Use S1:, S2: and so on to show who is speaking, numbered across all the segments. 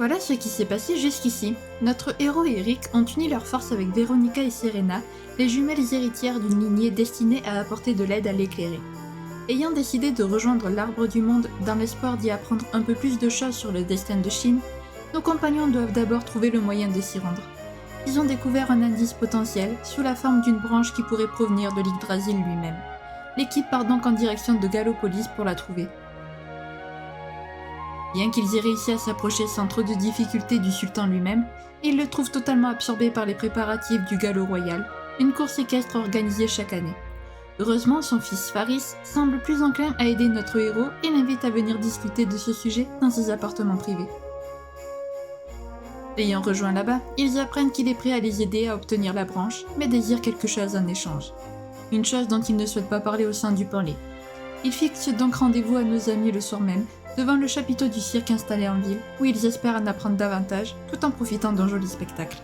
S1: Voilà ce qui s'est passé jusqu'ici. Notre héros et Rick ont uni leurs forces avec Veronica et Serena, les jumelles héritières d'une lignée destinée à apporter de l'aide à l'éclairer. Ayant décidé de rejoindre l'Arbre du Monde dans l'espoir d'y apprendre un peu plus de choses sur le destin de Shin, nos compagnons doivent d'abord trouver le moyen de s'y rendre. Ils ont découvert un indice potentiel, sous la forme d'une branche qui pourrait provenir de l'Yggdrasil lui-même. L'équipe part donc en direction de Gallopolis pour la trouver. Bien qu'ils aient réussi à s'approcher sans trop de difficultés du sultan lui-même, ils le trouvent totalement absorbé par les préparatifs du Gallo Royal, une course équestre organisée chaque année. Heureusement, son fils Faris semble plus enclin à aider notre héros et l'invite à venir discuter de ce sujet dans ses appartements privés. L'ayant rejoint là-bas, ils apprennent qu'il est prêt à les aider à obtenir la branche, mais désire quelque chose en échange. Une chose dont il ne souhaite pas parler au sein du palais. Ils fixent donc rendez-vous à nos amis le soir même, devant le chapiteau du cirque installé en ville, où ils espèrent en apprendre davantage, tout en profitant d'un joli spectacle.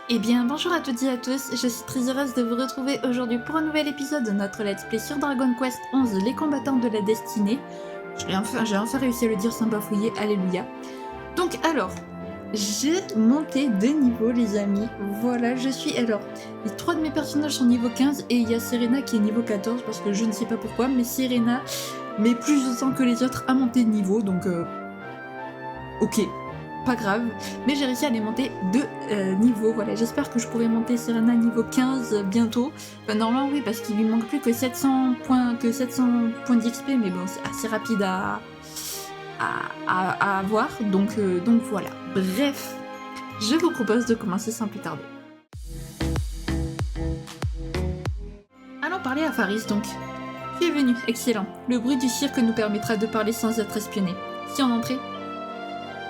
S1: Eh bien, bonjour à toutes et à tous, je suis très heureuse de vous retrouver aujourd'hui pour un nouvel épisode de notre Let's Play sur Dragon Quest XI, les combattants de la destinée. J'ai enfin réussi à le dire sans bafouiller, alléluia. Donc alors, j'ai monté de niveau les amis, voilà je suis... Alors, les 3 de mes personnages sont niveau 15 et il y a Serena qui est niveau 14 parce que je ne sais pas pourquoi, mais Serena met plus de temps que les autres à monter de niveau, donc ok, pas grave, mais j'ai réussi à les monter de niveau, voilà, j'espère que je pourrai monter Serena niveau 15 bientôt, enfin normalement oui parce qu'il lui manque plus que 700 points d'XP, mais bon c'est assez rapide à avoir, donc voilà. Bref, je vous propose de commencer sans plus tarder. Allons parler à Faris donc. Tu es venu, excellent. Le bruit du cirque nous permettra de parler sans être espionnés. Si on entrait ?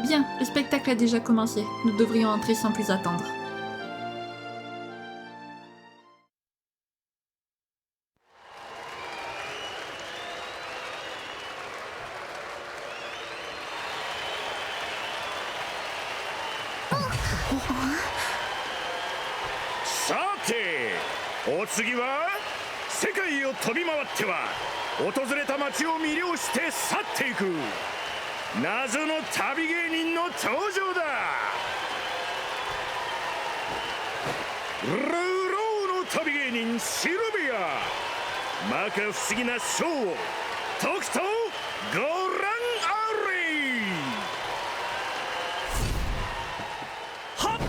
S1: Bien, le spectacle a déjà commencé. Nous devrions entrer sans plus attendre.
S2: お次は世界を飛び回っては訪れた街を魅了して去っていく謎の旅芸人の登場だ。ルーローの旅芸人シルビア、摩訶不思議なショーをとくとご覧あれ。はっ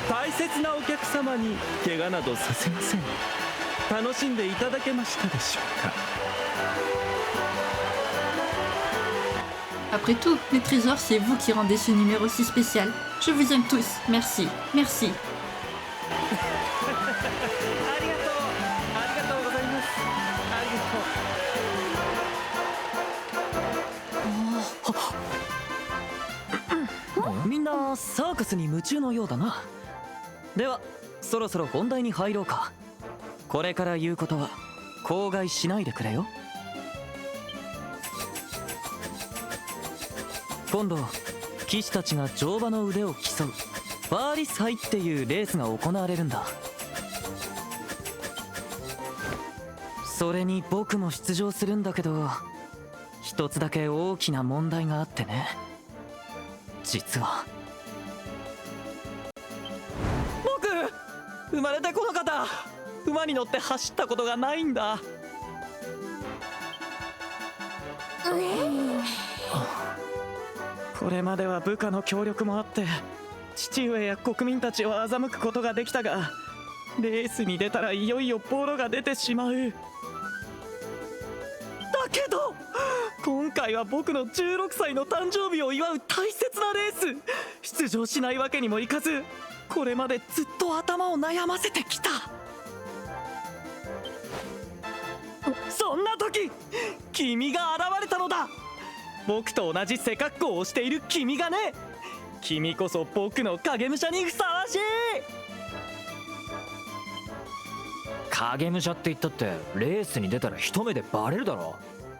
S3: 大切なお客様に怪我などさせません。楽しんでいただけましたでしょうか。
S1: Après tout, les trésors, c'est vous qui rendez ce numéro si spécial. Je vous aime tous, merci, merci.
S3: ありがとうございます。みんなサーカスに夢中のようだな。ではそろそろ本題に入ろうか。これから言うことは口外しないでくれよ。今度騎士たちが乗馬の腕を競うファーリス杯っていうレースが行われるんだ。それに僕も出場するんだけど、一つだけ大きな問題があってね。実は僕生まれてこの方馬に乗って走ったことがないんだ。これまでは部下の協力もあって父上や国民たちを欺くことができたが、レースに出たらいよいよボロが出てしまう。だけど今回は僕の16歳の誕生日を祝う大切なレース、出場しないわけにもいかず、これまでずっと頭を悩ませてきた。そんな時君が現れたのだ。僕と同じ背格好をしている君がね。君こそ僕の影武者にふさわしい。
S4: 影武者って言ったってレースに出たら一目でバレるだろ。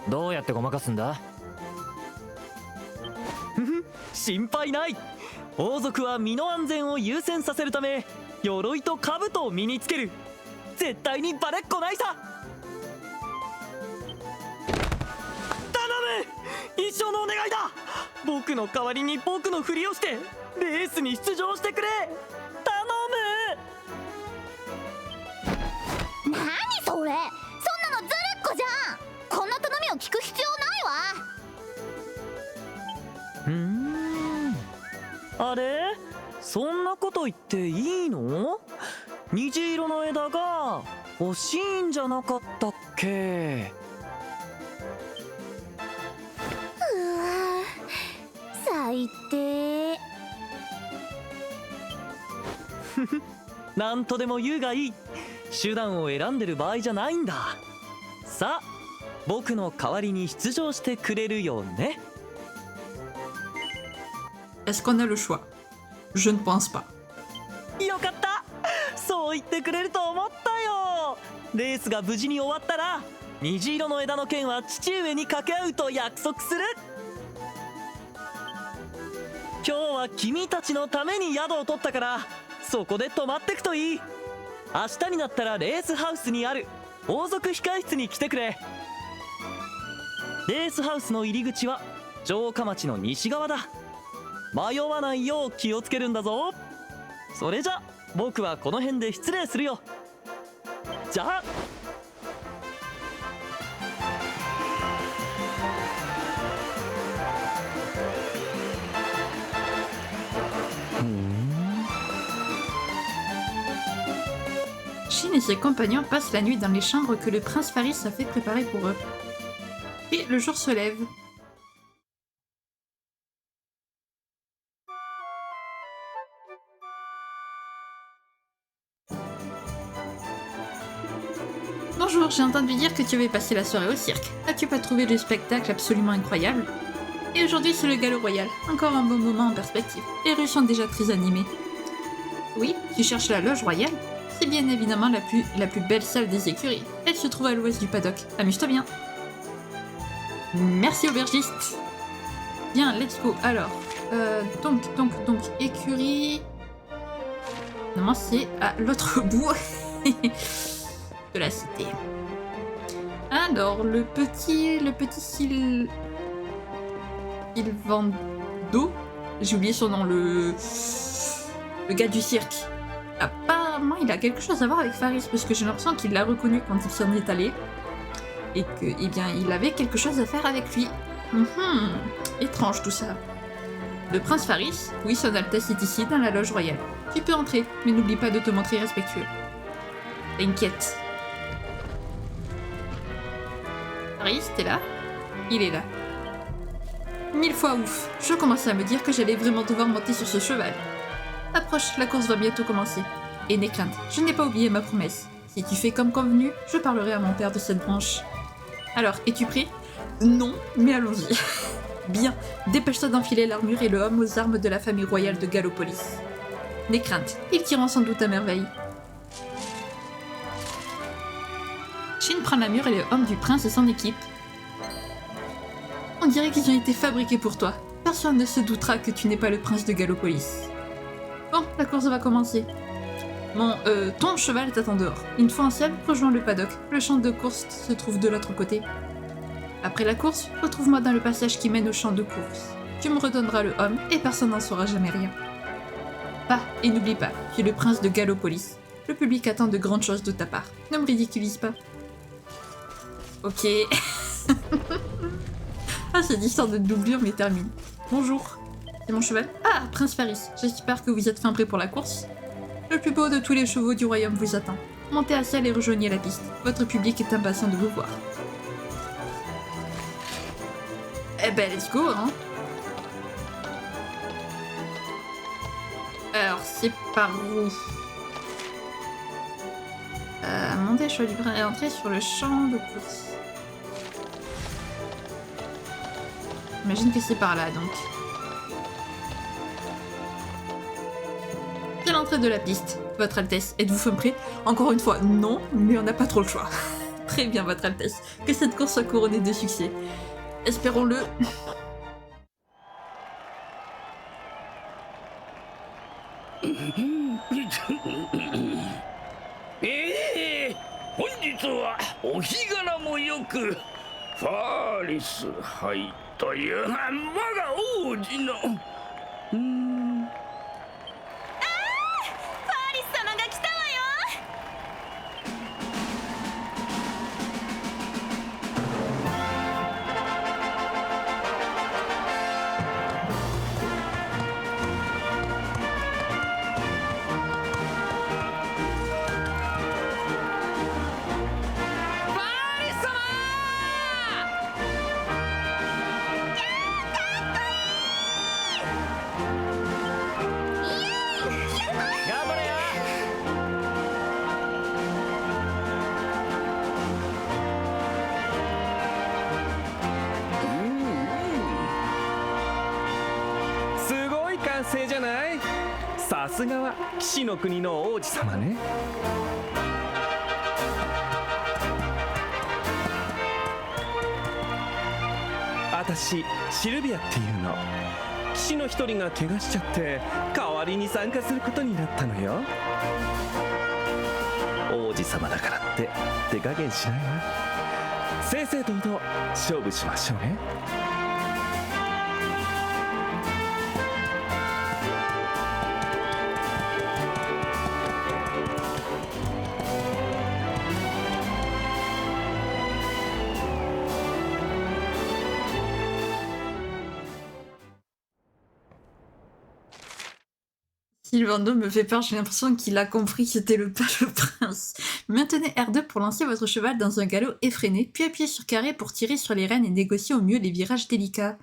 S4: どうやってごまかすんだ？
S3: 心配ない。王族は身の安全を優先させるため鎧と兜を身につける。絶対にバレっこないさ。頼む、一生のお願いだ。僕の代わりに僕のふりをしてレースに出場してくれ。頼む。
S5: 何それ、そんなのずるっこじゃん。こんな頼みを聞く必要ないわ。
S3: あれ、そんなこと言っていいの？虹色の枝が欲しいんじゃなかったっけ？
S5: うわ、最低。
S3: なんとでも言うがいい。手段を選んでる場合じゃないんだ。さあ、僕の代わりに出場してくれるよね。
S1: Est-ce qu'on a le choix? Je ne pense pas.
S3: よかった、そう言ってくれると思ったよ。レースが無事に終わったら虹色の枝の剣は父上に掛け合うと約束する。今日は君たちのために宿を取ったから、そこで泊まってくといい。明日になったらレースハウスにある王族控室に来てくれ。レースハウスの入り口は城下町の西側だ。迷わないよう気をつけるんだぞ。それじゃ僕はこの辺で失礼するよ。じゃあ。
S1: Shin et ses compagnons passent la nuit dans les chambres que le prince Faris a fait préparer pour eux. Et le jour se lève. Bonjour, j'ai entendu dire que tu avais passé la soirée au cirque. As-tu pas trouvé le spectacle absolument incroyable? Et aujourd'hui c'est le galop royal, encore un bon moment en perspective. Les rues sont déjà très animées. Oui, tu cherches la loge royale? C'est bien évidemment la plus belle salle des écuries. Elle se trouve à l'ouest du paddock. Amuse-toi bien. Merci aubergiste. Bien, let's go. Alors, donc, écurie... Non, c'est à l'autre bout de la cité. Alors, le petit Sylvando, j'ai oublié son nom, le gars du cirque. Apparemment, il a quelque chose à voir avec Faris, parce que j'ai l'impression qu'il l'a reconnu quand il s'en est allé. Et que, eh bien, il avait quelque chose à faire avec lui. Étrange tout ça. Le prince Faris, oui, son Altesse est ici, dans la loge royale. Tu peux entrer, mais n'oublie pas de te montrer respectueux. T'inquiète. Faris, t'es là? Il est là. 1000 fois ouf. Je commençais à me dire que j'allais vraiment devoir monter sur ce cheval. Approche, la course va bientôt commencer. Et n'aie crainte, je n'ai pas oublié ma promesse. Si tu fais comme convenu, je parlerai à mon père de cette branche. Alors, es-tu prêt? Non, mais allons-y. Bien, dépêche-toi d'enfiler l'armure et le homme aux armes de la famille royale de Gallopolis. N'aie crainte, ils tireront sans doute à merveille. Shin prend l'armure et le homme du prince et son équipe. On dirait qu'ils ont été fabriqués pour toi. Personne ne se doutera que tu n'es pas le prince de Gallopolis. Bon, la course va commencer. Ton cheval t'attend dehors. Une fois en selle, rejoins le paddock. Le champ de course se trouve de l'autre côté. Après la course, retrouve-moi dans le passage qui mène au champ de course. Tu me redonneras le homme et personne n'en saura jamais rien. Ah, et n'oublie pas, tu es le prince de Gallopolis. Le public attend de grandes choses de ta part. Ne me ridiculise pas. Ok. Ah, cette histoire de doublure m'est terminée. Bonjour. C'est mon cheval. Ah, Prince Faris, j'espère que vous êtes fin prêt pour la course. Le plus beau de tous les chevaux du royaume vous attend. Montez à selle et rejoignez la piste. Votre public est impatient de vous voir. Eh ben, let's go, hein. Alors, c'est par où? Montez à cheval du prince et entrer sur le champ de course. J'imagine que c'est par là, donc. C'est l'entrée de la piste. Votre Altesse, êtes-vous fin prêt? Encore une fois, non, mais on n'a pas trop le choix. Très bien, Votre Altesse. Que cette course soit couronnée de succès. Espérons-le.
S2: 本日はお日柄もよくファーリスはいという我が王子の
S5: ファーリス様が来たわよ。
S4: 頑張れよ。
S6: すごい歓声じゃない。さすがは騎士の国の王子様ね。私シルビアっていうの。騎士の一人が怪我しちゃって代わりに参加することになったのよ。王子様だからって手加減しないわ。正々堂々勝負しましょうね。
S1: Sylvando me fait peur, j'ai l'impression qu'il a compris que c'était le prince. Maintenez R2 pour lancer votre cheval dans un galop effréné, puis appuyez sur carré pour tirer sur les rênes et négocier au mieux les virages délicats.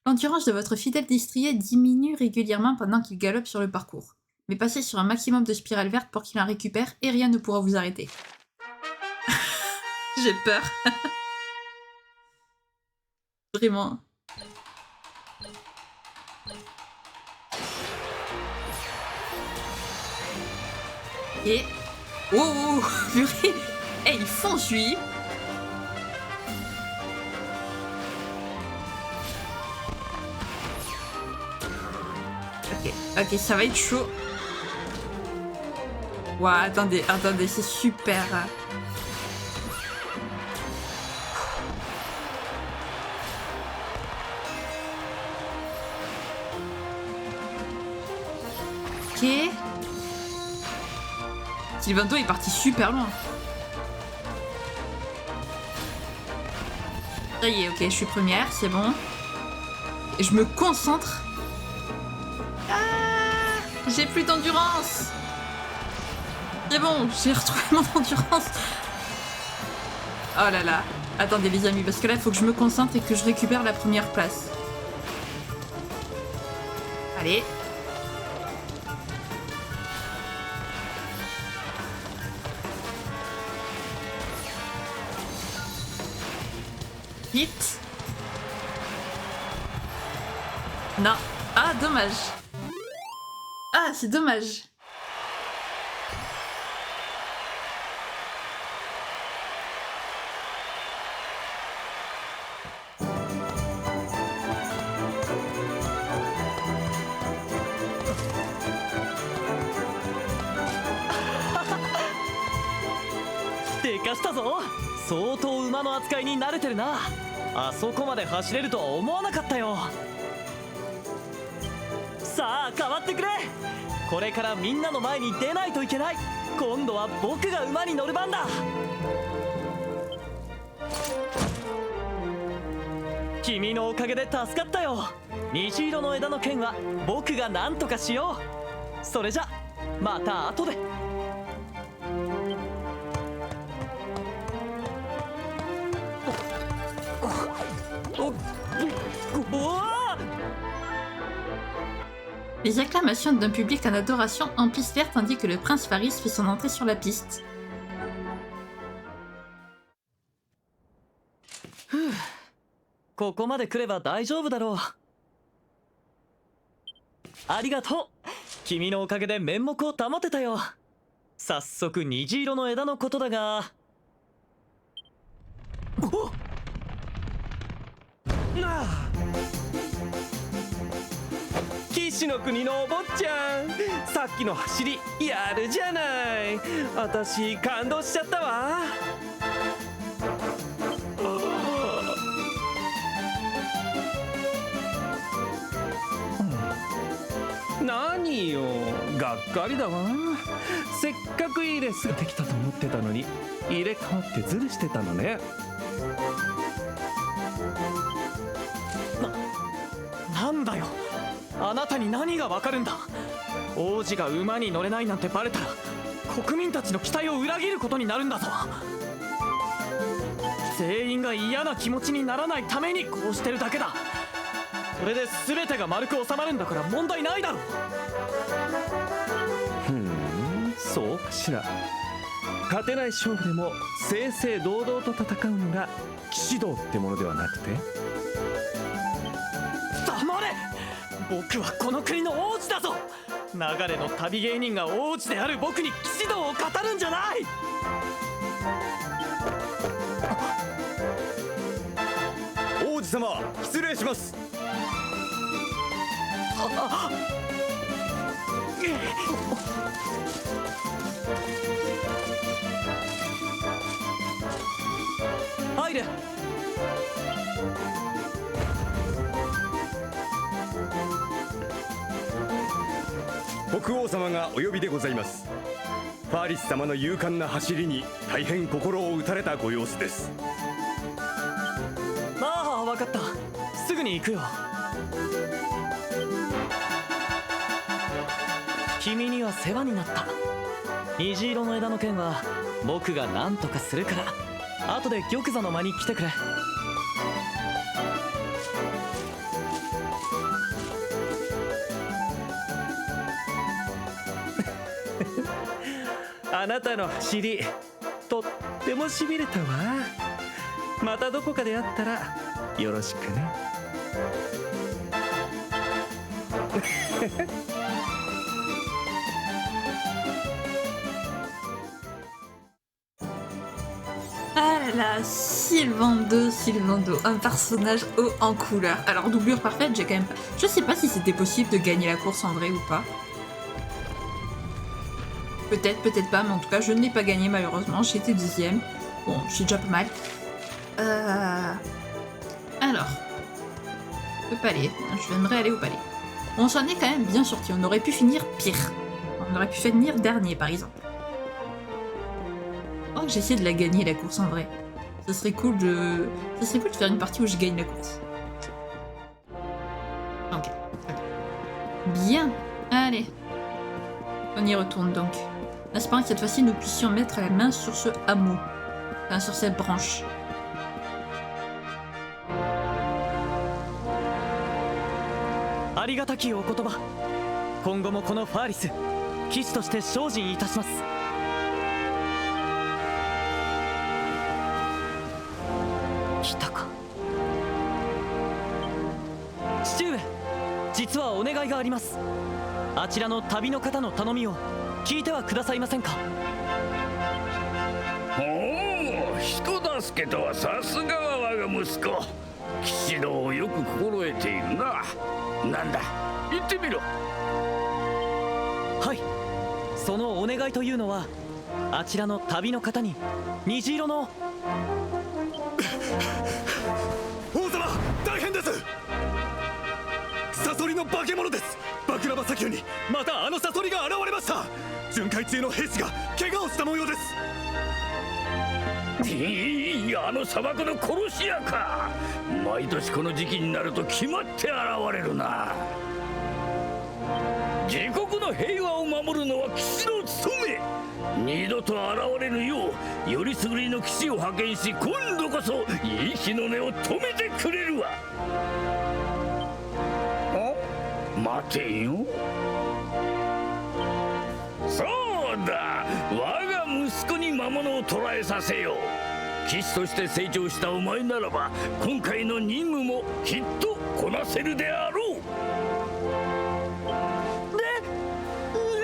S1: L'endurance de votre fidèle destrier diminue régulièrement pendant qu'il galope sur le parcours. Mais passez sur un maximum de spirales vertes pour qu'il en récupère et rien ne pourra vous arrêter. J'ai peur. Vraiment. Et... Oh, purée. Eh, il fonce, lui. Ok, ça va être chaud. Ouah, attendez, c'est super. Ok. Sylvando est parti super loin. Ça y est, ok, je suis première, c'est bon. Et je me concentre. Ah, j'ai plus d'endurance. C'est bon, j'ai retrouvé mon endurance. Oh là là. Attendez les amis, parce que là, il faut que je me concentre et que je récupère la première place. Allez. Vite. Non. Ah, dommage. Ah, c'est dommage.
S3: でかしたぞ。相当馬の扱いに慣れてるな。あそこまで走れるとは思わなかったよ。さあ変わってくれ。これからみんなの前に出ないといけない。今度は僕が馬に乗る番だ。君のおかげで助かったよ。虹色の枝の件は僕が何とかしよう。それじゃまた後で。
S1: Les acclamations d'un public en adoration emplissèrent tandis que le prince Faris fit son entrée sur la piste.
S3: ここまで来れば大丈夫だろう。ありがとう。君のおかげで面目を保てたよ。早速虹色の枝のことだが。おっ
S6: 騎士の国のお坊ちゃん、さっきの走りやるじゃない。私感動しちゃったわ。何よ、がっかりだわ。せっかくいいレースができたと思ってたのに入れ替わってズルしてたのね。
S3: なんだよ、あなたに何がわかるんだ。王子が馬に乗れないなんてバレたら国民たちの期待を裏切ることになるんだぞ。全員が嫌な気持ちにならないためにこうしてるだけだ。これで全てが丸く収まるんだから問題ないだろ。
S6: そうかしら。勝てない勝負でも正々堂々と戦うのが騎士道ってものではなくて。
S3: 黙れ。僕はこの国の王子だぞ。流れの旅芸人が王子である僕に騎士道を語るんじゃない。
S2: 王子様、失礼します。
S3: 入れ。
S2: 国王様がお呼びでございます。ファーリス様の勇敢な走りに大変心を打たれたご様子です。
S3: ああ、分かった。すぐに行くよ。君には世話になった。虹色の枝の件は僕が何とかするから、後で玉座の間に来てくれ。
S6: あなたの走りとってもしびれたわ。またどこかで会ったらよろしくね。
S1: Ah là là, Sylvando, un personnage haut en couleur. Alors doublure parfaite, j'ai quand même pas... Je sais pas si c'était possible de gagner la course en vrai ou pas. Peut-être, peut-être pas, mais en tout cas je ne l'ai pas gagné malheureusement, j'ai été deuxième. Bon, c'est déjà pas mal. Alors, le palais, j'aimerais aller au palais. On s'en est quand même bien sorti, on aurait pu finir pire. On aurait pu finir dernier par exemple. Oh, j'essaie de la gagner la course en vrai. Ça serait cool de faire une partie où je gagne la course. Ok. Bien. Allez. On y retourne donc. En espérant que cette fois-ci nous puissions mettre la main sur ce hameau. Enfin, sur cette branche.
S3: Arigataki o kotoba. Kongo mo konoファーリス、騎士として精進いたします。来たか。父上、実はお願いがあります。あちらの旅の方の頼みを聞いてはくださいませんか。
S7: おお、人助けとはさすがは我が息子。騎士道をよく心得ているな。なんだ、言ってみろ。
S3: はい、そのお願いというのは、あちらの旅の方に虹色の
S2: 王様、大変です。サソリの化け物です。バクラバ砂丘にまたあのサソリが現れました。巡回中の兵士が怪我をした模様です。
S7: いや、あの砂漠の殺し屋か。毎年この時期になると決まって現れるな。自国の平和を守るのは騎士の務め。二度と現れぬようよりすぐりの騎士を派遣し、今度こそ息の根を止めてくれるわ。待てよ。そうだ、我が息子に魔物を捕らえさせよう。騎士として成長したお前ならば、今回の任務もきっとこなせるであろう。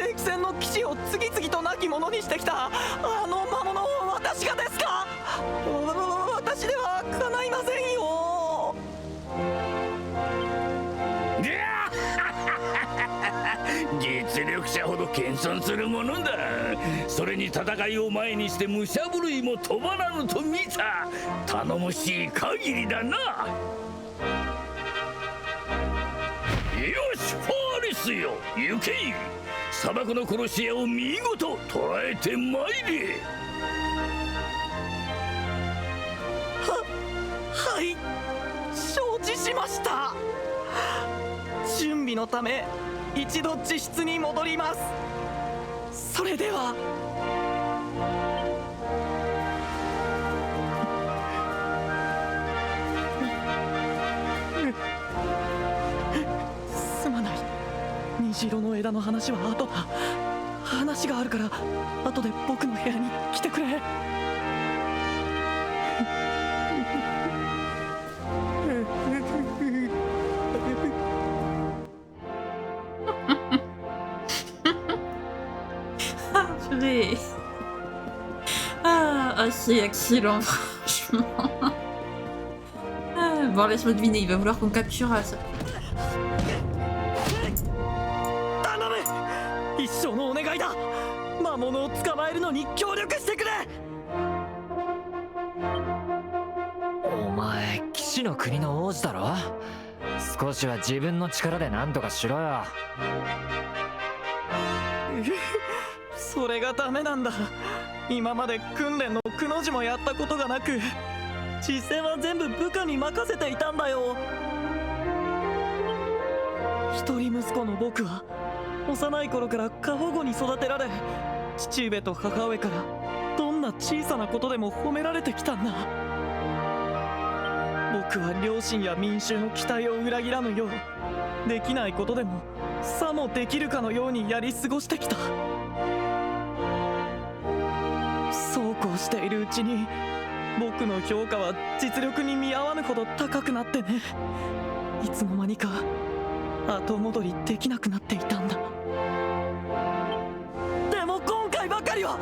S3: 歴戦の騎士を次々と亡き者にしてきたあの魔物を私がですか？私では叶いませんよ。
S7: 実力者ほど謙遜するものだ。それに戦いを前にして武者震いも止まらぬと見た。頼もしい限りだな。よし、ファーリスよ、行け。砂漠の殺し屋を見事捕らえてまいれ。
S3: はい、承知しました。準備のため一度自室に戻ります。それでは。すまない。虹色の枝の話は後だ。話があるから後で僕の部屋に来てくれ。
S1: C'est excellent, franchement. Bon, laisse-moi deviner, il va vouloir qu'on capture ça.
S3: 頼む、一生のお願いだ。魔物を捕まえるのに協力してくれ。
S4: お前騎士の国の王子だろ。少しは自分の力で何とかしろよ。
S3: それがダメなんだ。今まで訓練のくの字もやったことがなく、実践は全部部下に任せていたんだよ。一人息子の僕は幼い頃から過保護に育てられ、父上と母上からどんな小さなことでも褒められてきたんだ。僕は両親や民衆の期待を裏切らぬよう、できないことでもさもできるかのようにやり過ごしてきた。そうこうしているうちに僕の評価は実力に見合わぬほど高くなってね。いつの間にか後戻りできなくなっていたんだ。でも今回ばかりは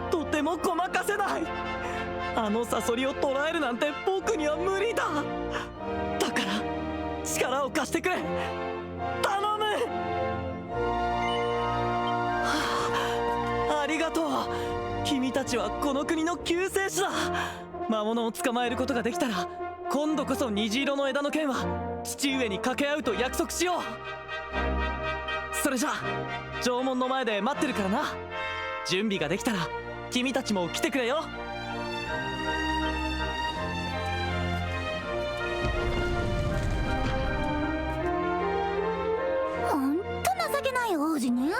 S3: とてもごまかせない。あのサソリを捕らえるなんて僕には無理だ。だから力を貸してくれ、頼む。ありがとう。君たちはこの国の救世主だ。魔物を捕まえることができたら、今度こそ虹色の枝の剣は父上に掛け合うと約束しよう。それじゃあ城門の前で待ってるからな。準備ができたら君たちも来てくれよ。
S5: ほんと情けない王子ね。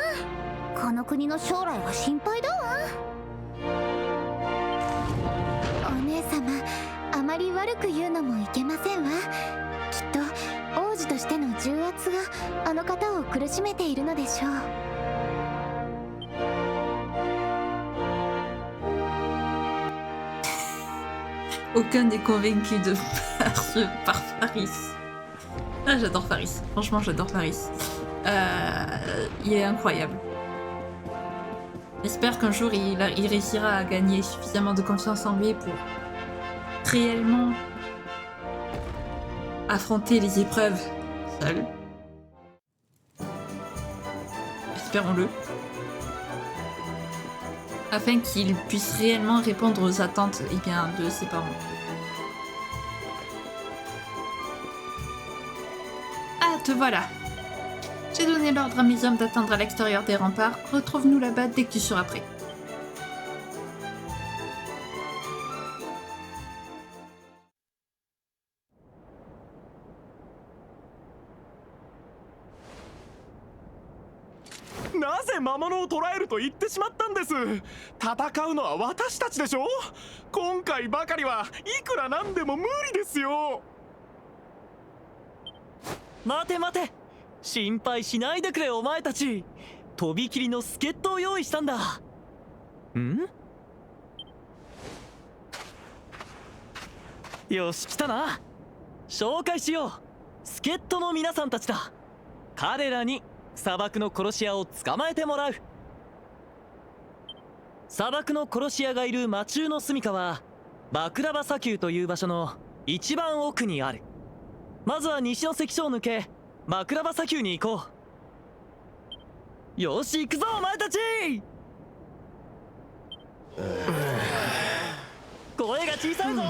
S5: この国の将来が心配だわ。お姉様、あまり悪く言うのもいけませんわ。きっと王子としての重圧があの方を苦しめているのでしょう。
S1: Aucun n'est convaincu par Faris. Ah, j'adore Faris. Franchement, j'adore Faris. Il est incroyable. J'espère qu'un jour il réussira à gagner suffisamment de confiance en lui pour réellement affronter les épreuves seul. Espérons-le. Afin qu'il puisse réellement répondre aux attentes de ses parents. Ah, te voilà. J'ai donné l'ordre à mes hommes d'attendre à l'extérieur des remparts. Retrouve-nous là-bas dès que tu seras prêt.
S8: 魔物を捕らえると言ってしまったんです。戦うのは私たちでしょ。今回ばかりはいくらなんでも無理ですよ。
S3: 待て待て、心配しないでくれお前たち。とびきりの助っ人を用意したんだ。よし来たな。紹介しよう。助っ人の皆さんたちだ。彼らに砂漠の殺し屋を捕まえてもらう。砂漠の殺し屋がいる魔中の住処はバクラバ砂丘という場所の一番奥にある。まずは西の関所を抜けバクラバ砂丘に行こう。よし行くぞお前たち。声が小さいぞ。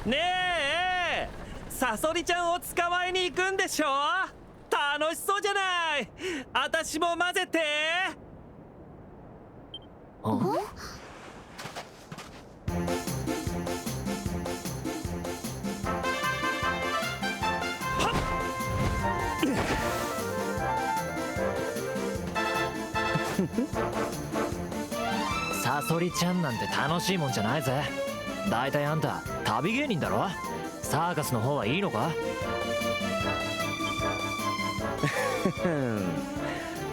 S6: ねえ、サソリちゃんを捕まえに行くんでしょ。楽しそうじゃない。私も混ぜて。
S4: サソリちゃんなんて楽しいもんじゃないぜ。だいたいあんた旅芸人だろ。サーカスの方はいいのか。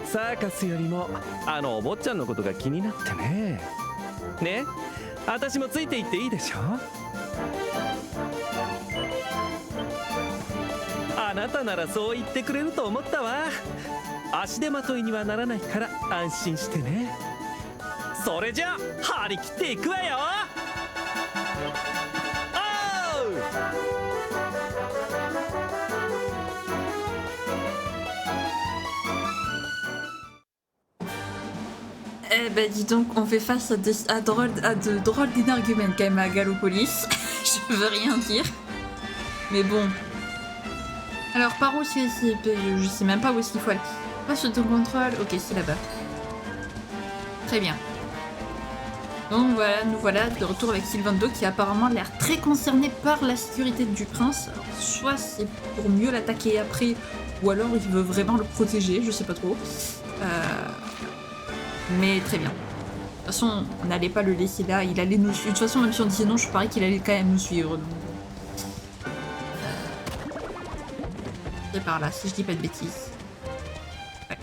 S6: サーカスよりもあのお坊ちゃんのことが気になってね。ね、私もついていっていいでしょ。あなたならそう言ってくれると思ったわ。足手まといにはならないから安心してね。それじゃあ張り切っていくわよ。
S1: Eh ben dis donc, on fait face à de drôles d'énergumènes quand même à Gallopolis. Je veux rien dire. Mais bon. Alors par où je sais même pas où est-ce qu'il faut aller. Poste de contrôle, ok c'est là-bas. Très bien. Donc voilà, nous voilà de retour avec Sylvando qui a apparemment l'air très concerné par la sécurité du prince. Alors, soit c'est pour mieux l'attaquer après, ou alors il veut vraiment le protéger, je sais pas trop. Mais très bien. De toute façon, on n'allait pas le laisser là, il allait nous suivre. De toute façon, même si on disait non, je parie qu'il allait quand même nous suivre. Donc... C'est par là, si je dis pas de bêtises. Ouais.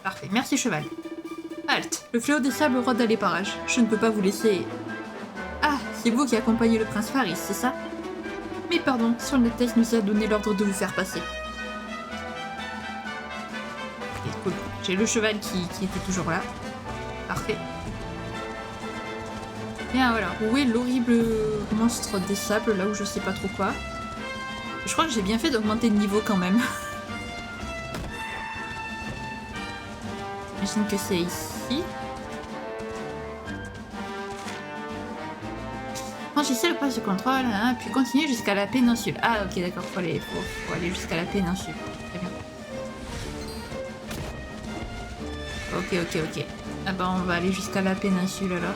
S1: Parfait, merci cheval. Halte, le fléau des sables rôde dans les parages. Je ne peux pas vous laisser... Ah, c'est vous qui accompagnez le prince Faris, c'est ça? Mais pardon, Son Altesse nous a donné l'ordre de vous faire passer. Ok, cool. J'ai le cheval qui était toujours là. Parfait. Bien, voilà. Où est l'horrible monstre des sables, là où je sais pas trop quoi? Je crois que j'ai bien fait d'augmenter de niveau quand même. J'imagine que c'est ici. Franchissez le poste de contrôle, hein, puis continuez jusqu'à la péninsule. Ah ok d'accord, faut aller jusqu'à la péninsule. Très bien. Ok. Ah bah on va aller jusqu'à la péninsule alors.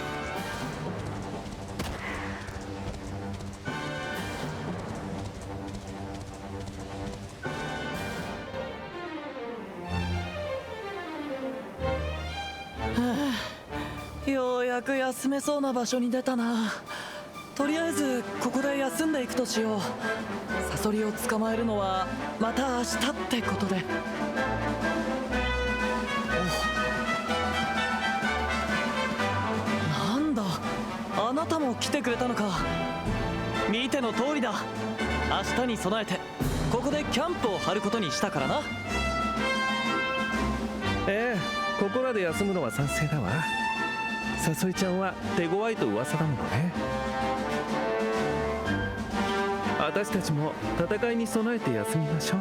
S3: ようやく休めそうな場所に出たな。とりあえずここで休んでいくとしよう。サソリを捕まえるのはまた明日ってことで。なんだ、あなたも来てくれたのか。見ての通りだ。明日に備えてここでキャンプを張ることにしたからな。
S6: ええ、ここらで休むのは賛成だわ。サソリちゃんは手強いと噂だものね。私たちも戦いに備えて休みましょう。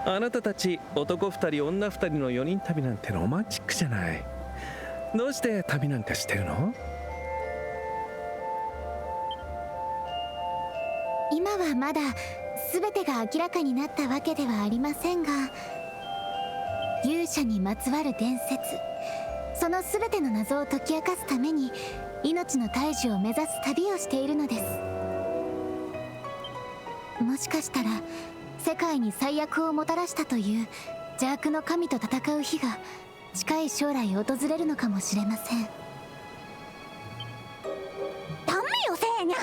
S6: あなたたち男2人女2人の4人旅なんてロマンチックじゃない。どうして旅なんかしてるの？
S5: はまだ全てが明らかになったわけではありませんが、勇者にまつわる伝説、その全ての謎を解き明かすために命の大樹を目指す旅をしているのです。もしかしたら世界に最悪をもたらしたという邪悪の神と戦う日が近い将来訪れるのかもしれません。ダメよせーにゃ、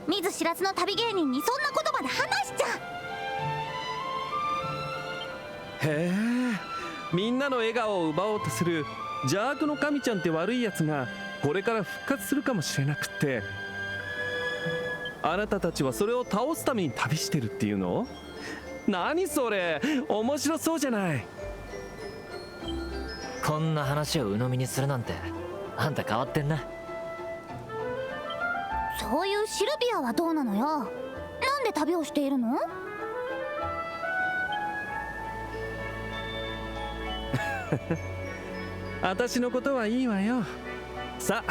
S5: 見ず知らずの旅芸人にそんな言葉で話しちゃ。
S6: へえ、みんなの笑顔を奪おうとする邪悪の神ちゃんって悪いやつがこれから復活するかもしれなくって、あなたたちはそれを倒すために旅してるっていうの？何それ、面白そうじゃない。
S4: こんな話を鵜呑みにするなんてあんた変わってんな。
S5: そういうシルビアはどうなのよ。なんで旅をしているの？
S6: 私のことはいいわよ。さ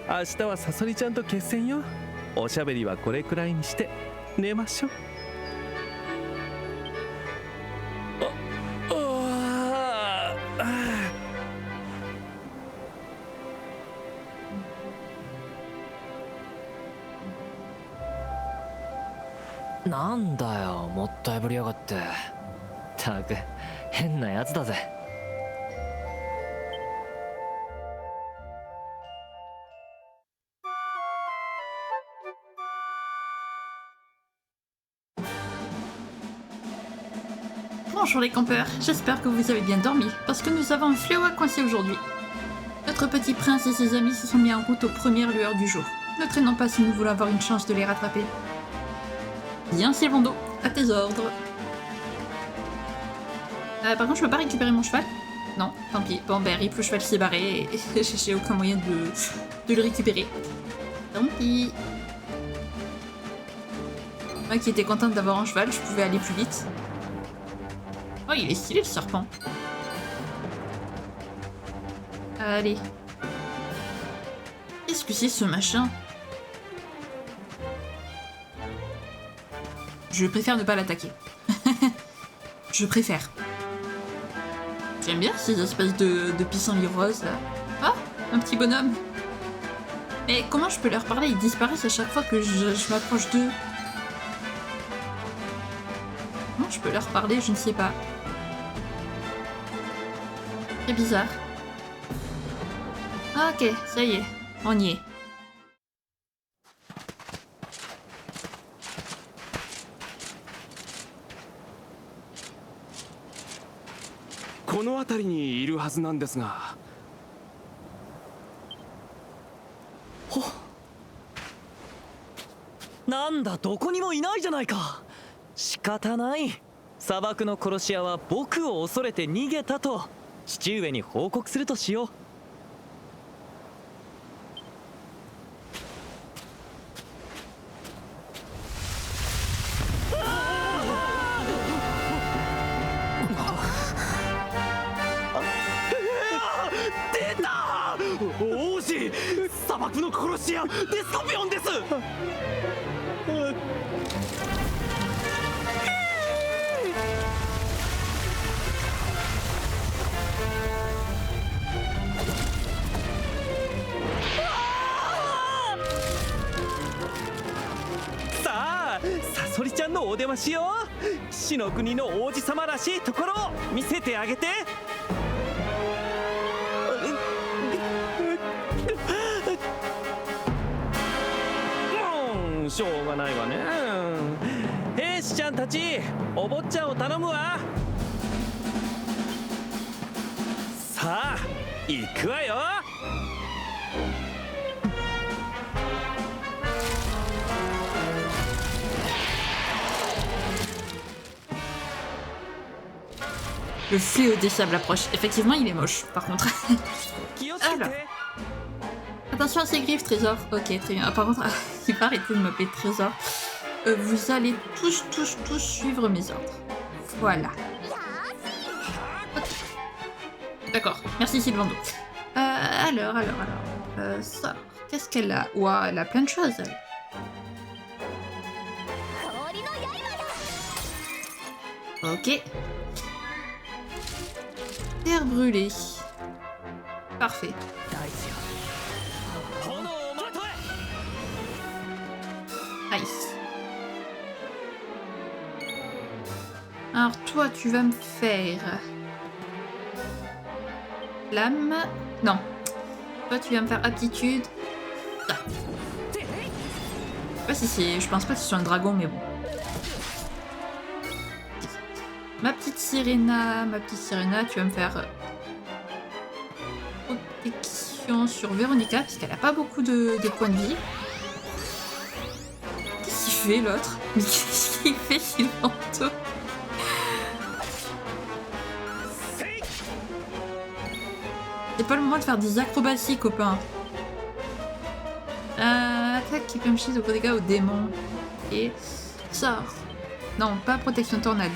S6: あ、明日はサソリちゃんと決戦よ。おしゃべりはこれくらいにして寝ましょう。
S4: なんだよ、もったいぶりやがって。たく変なやつだぜ。
S1: Bonjour les campeurs, j'espère que vous avez bien dormi, parce que nous avons un fléau à coincer aujourd'hui. Notre petit prince et ses amis se sont mis en route aux premières lueurs du jour. Ne traînons pas si nous voulons avoir une chance de les rattraper. Bien Sylvando, à tes ordres. Par contre, je peux pas récupérer mon cheval? Non, tant pis. Bon, ben, rip, le cheval s'est barré et j'ai aucun moyen de le récupérer. Tant pis. Moi qui étais contente d'avoir un cheval, je pouvais aller plus vite. Oh, il est stylé le serpent. Allez. Qu'est-ce que c'est ce machin? Je préfère ne pas l'attaquer. Je préfère. J'aime bien ces espèces de pissenlits roses là. Ah, un petit bonhomme. Mais comment je peux leur parler? Ils disparaissent à chaque fois que je m'approche d'eux. Comment je peux leur parler? Je ne sais pas. C'est bizarre. Ah, ok, ça y est, on y est.
S8: この辺りにいるはずなんですが。
S3: なんだ、どこにもいないじゃないか。仕方ない。砂漠の殺し屋は僕を恐れて逃げたと父上に報告するとしよう。
S8: 王子、砂漠の殺し屋デスコピオンです。
S6: さあ、サソリちゃんのお出ましよ。死の国の王子様らしいところを見せてあげて。しょうがないわね。兵士ちゃんたち、お坊ちゃんを頼むわ。さあ、行くわよ。
S1: Le fléau des sables approche. Effectivement, il est moche, par contre. Alors. Attention à ces griffes, Trésor. Ok, très bien. Ah, par contre, il va arrêter de m'appeler Trésor. Vous allez tous suivre mes ordres. Voilà. Okay. D'accord. Merci, Sylvando. Alors. Ça. Qu'est-ce qu'elle a? Ouah, elle a plein de choses, elle. Ok. Terre brûlée. Parfait.
S3: 炎をまとえ
S1: Nice. Alors toi, tu vas me faire... Flamme... Non. Toi, tu vas me faire aptitude. Ah. Je sais pas si c'est... Je pense pas que c'est sur un dragon, mais bon. Ma petite Sirena, tu vas me faire... protection sur Véronica, parce qu'elle a pas beaucoup de points de vie. Qu'est-ce qu'il fait, l'autre? Mais qu'est-ce qu'il fait, Sylvanto? C'est pas le moment de faire des acrobaties, copain. Attaque qui peut me chier de gros dégâts aux démons. Et sort. Non, pas protection tornade.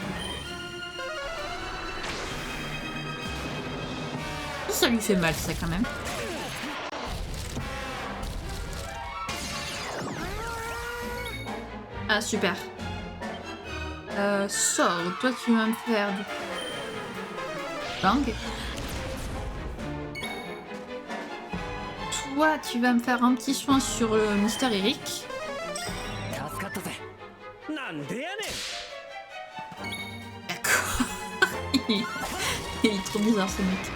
S1: Ça lui fait mal, ça, quand même. Ah, super. Sort. Toi, tu vas me faire du... Bang. Toi, tu vas me faire un petit soin sur le Mister Eric.
S4: 助かったぜ。
S3: なんでやねん
S1: D'accord. Il est trop bizarre, ce mec.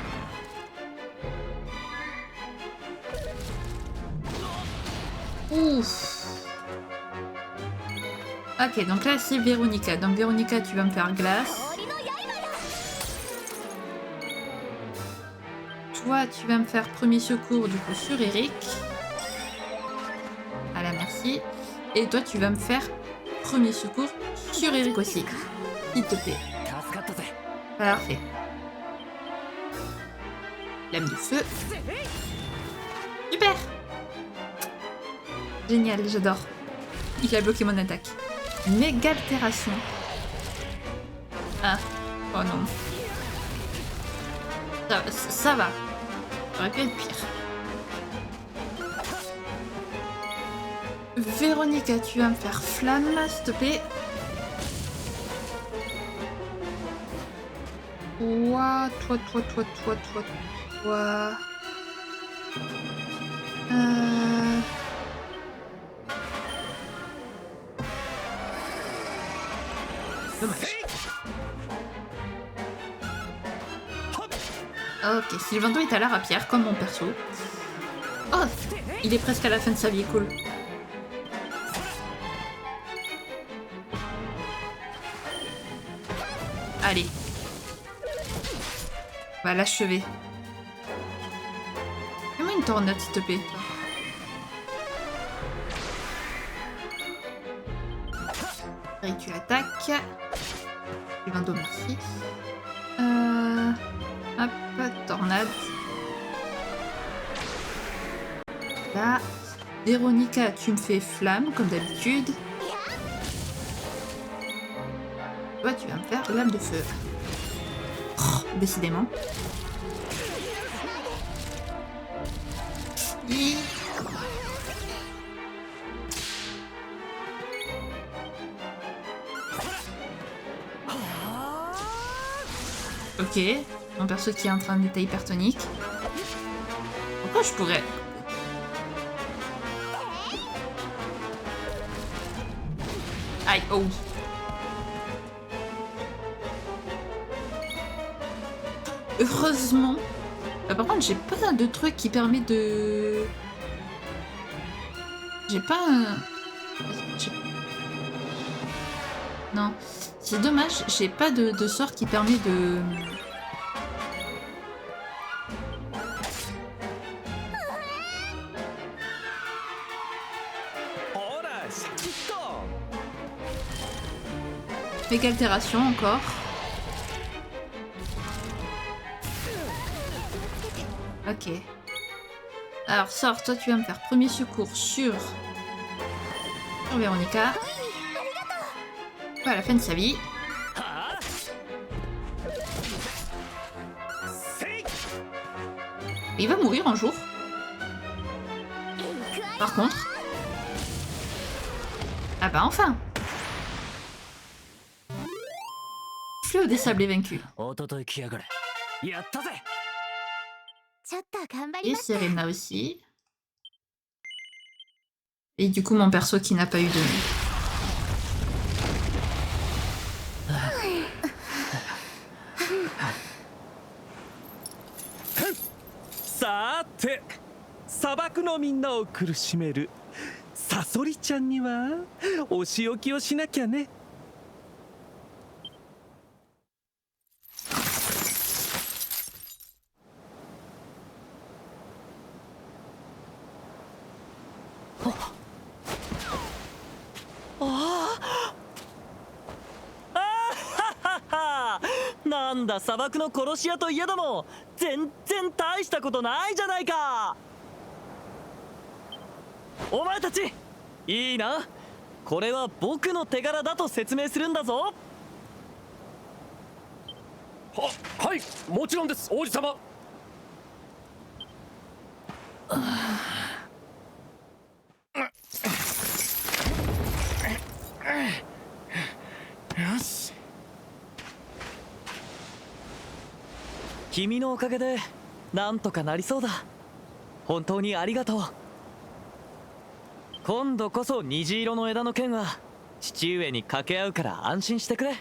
S1: Ouf. Ok, donc là, c'est Véronica. Donc, Véronica, tu vas me faire glace. Toi, tu vas me faire premier secours du coup sur Eric. Voilà, merci. Et toi, tu vas me faire premier secours sur Eric aussi. S'il te plaît.
S4: 助かったぜ。
S1: Parfait. Lame de feu. Super. Génial, j'adore. Il a bloqué mon attaque. Méga altération. Ah. Oh non. Ça va. Ça aurait pu être pire. Véronica, tu vas me faire flamme, s'il te plaît. Toi. Dommage. Ok, Sylvanto est à la rapière, comme mon perso. Oh, il est presque à la fin de sa vie, cool. Allez. On va l'achever. Fais-moi une tornade, s'il te plaît. Et tu attaques. Sylvanto, merci. Hop, tornade. Là. Véronica, tu me fais flamme, comme d'habitude. Toi, tu vas me faire lame de feu. Oh, décidément. Et... Ok, mon perso qui est en train d'être hypertonique. Pourquoi je pourrais... Aïe, oh. Heureusement. Par contre, j'ai pas de truc qui permet de... J'ai pas un... Non. C'est dommage, j'ai pas de sort qui permet de... Méga altération encore. Ok. Alors, sors, toi tu vas me faire premier secours sur Véronica. À la fin de sa vie. Il va mourir un jour. Par contre. Ah bah enfin. Fléau des sables est vaincu.
S4: おととい来やがれ。やったぜ。
S5: ちょっと頑張り
S1: Et
S5: ました。
S1: Serena aussi. Et du coup, mon perso qui n'a pas eu de...
S6: さーて砂漠のみんなを苦しめるサソリちゃんにはお仕置きをしなきゃね。
S3: なんだ砂漠の殺し屋といえども全然大したことないじゃないか。お前たちいいな、これは僕の手柄だと説明するんだぞ。
S7: はい、もちろんです王子様。
S8: よし。
S3: 君のおかげでなんとかなりそうだ。本当にありがとう。今度こそ虹色の枝の剣は父上に掛け合うから安心してくれ。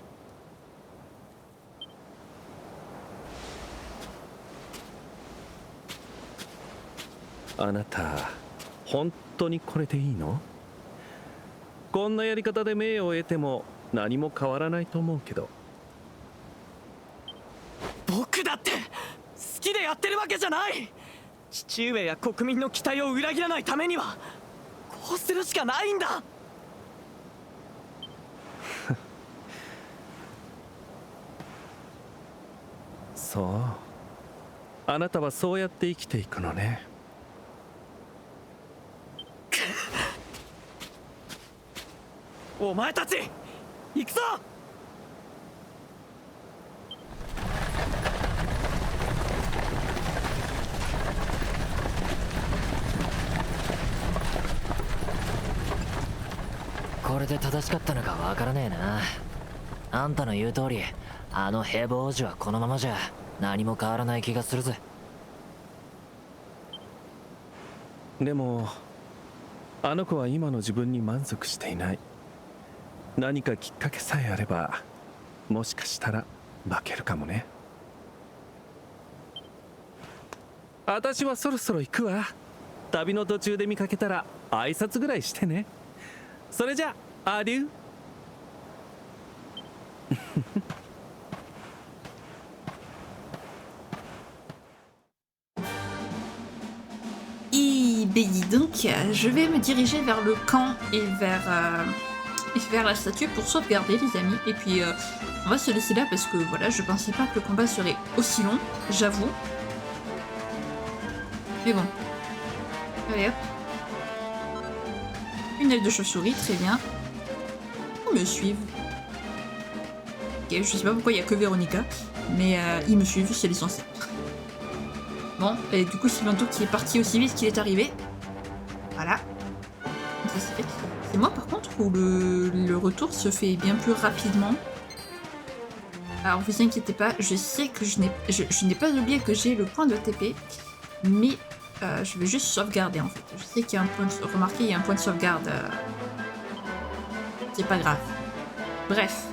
S6: あなた本当にこれでいいの？こんなやり方で名誉を得ても何も変わらないと思うけど。
S3: 僕だって好きでやってるわけじゃない。父上や国民の期待を裏切らないためにはこうするしかないんだ。
S6: そう、あなたはそうやって生きていくのね。
S3: お前たち行くぞ。
S4: これで正しかったのかわからねえな。あんたの言う通り、あの平凡王子はこのままじゃ何も変わらない気がするぜ。
S6: でもあの子は今の自分に満足していない。何かきっかけさえあればもしかしたら化けるかもね。私はそろそろ行くわ。旅の途中で見かけたら挨拶ぐらいしてね。それじゃあアデュー。
S1: Donc, je vais me diriger vers le camp et vers la statue pour sauvegarder les amis. Et puis, on va se laisser là parce que voilà, je pensais pas que le combat serait aussi long, j'avoue. Mais bon. Allez hop. Une aile de chauve-souris, très bien. Ils me suivent. Ok, je sais pas pourquoi il y a que Véronica, mais ils me suivent, c'est l'essentiel. Bon, et du coup, Sylvanto qui est parti aussi vite qu'il est arrivé. Voilà. C'est moi par contre où le retour se fait bien plus rapidement. Alors vous inquiétez pas, je sais que je n'ai pas oublié que j'ai le point de TP, mais je vais juste sauvegarder en fait. Je sais qu'il y a un point de... Remarquez, il y a un point de sauvegarde. C'est pas grave. Bref.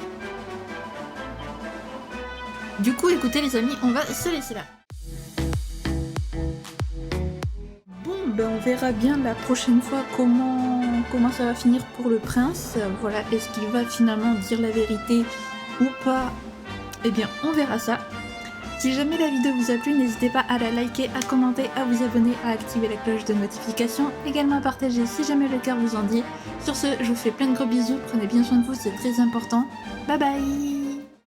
S1: Du coup, écoutez les amis, on va se laisser là. Ben on verra bien la prochaine fois comment ça va finir pour le prince. Voilà, est-ce qu'il va finalement dire la vérité ou pas? Eh bien, on verra ça. Si jamais la vidéo vous a plu, n'hésitez pas à la liker, à commenter, à vous abonner, à activer la cloche de notification, également à partager si jamais le cœur vous en dit. Sur ce, je vous fais plein de gros bisous, prenez bien soin de vous, c'est très important. Bye bye!